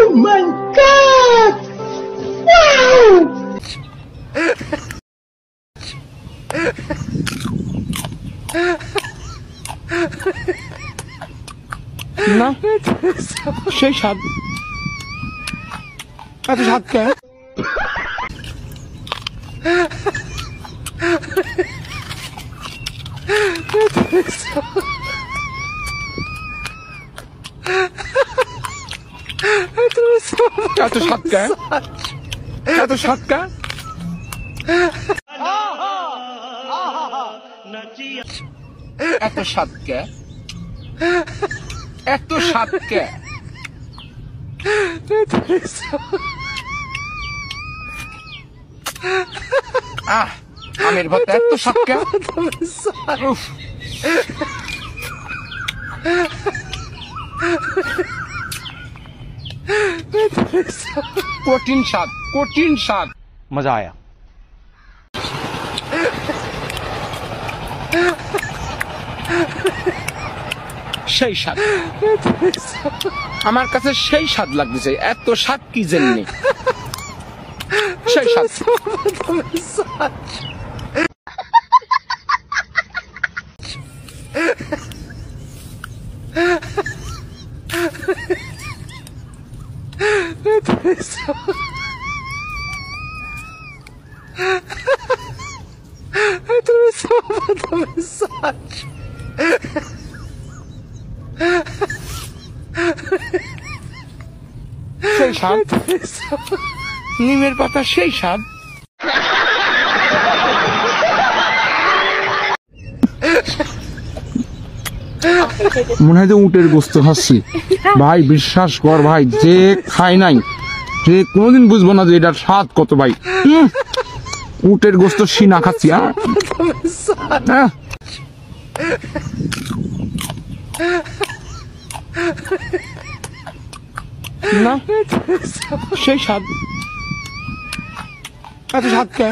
Oh my God! Wow! না সেই স্বাদ এত স্বাদ কে এত স্বাদ কে এত স্বাদ কে এত স্বাদ কে এত স্বাদ কে আমের ভর্তা এত স্বাদ কে কঠিন স্বাদ কঠিন স্বাদ मजा आया সেই স্বাদ আমার কাছে সেই স্বাদ লাগতেছে এত স্বাদ কি জেননি সেই স্বাদ সেই স্বাদ নিমের পাতা সেই স্বাদ মনে হয় যে উটের গোস্ত খাচ্ছি ভাই বিশ্বাস কর ভাই যে খাই নাই সে কোনোদিন বুঝবো না যে এটার স্বাদ কত ভাই উটের গোস্ত সিনা খাচ্ছি না সেই স্বাদ এত স্বাদ কে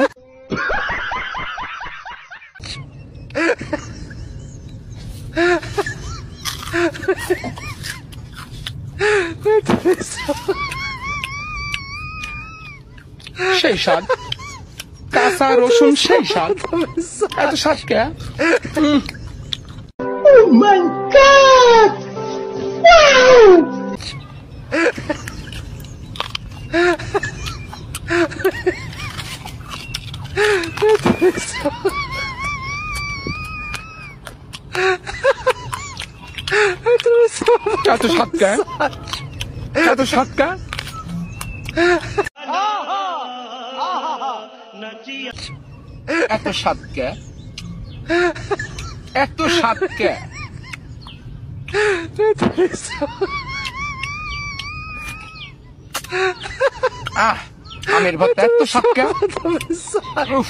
সেই স্বাদ কাঁচা রসুন সেই স্বাদ এত স্বাদ কে Oh my God! Wow! এত স্বাদ কে এত স্বাদ কে এত স্বাদ কে এত স্বাদ কে আমের ভর্তা এত স্বাদ কে উফ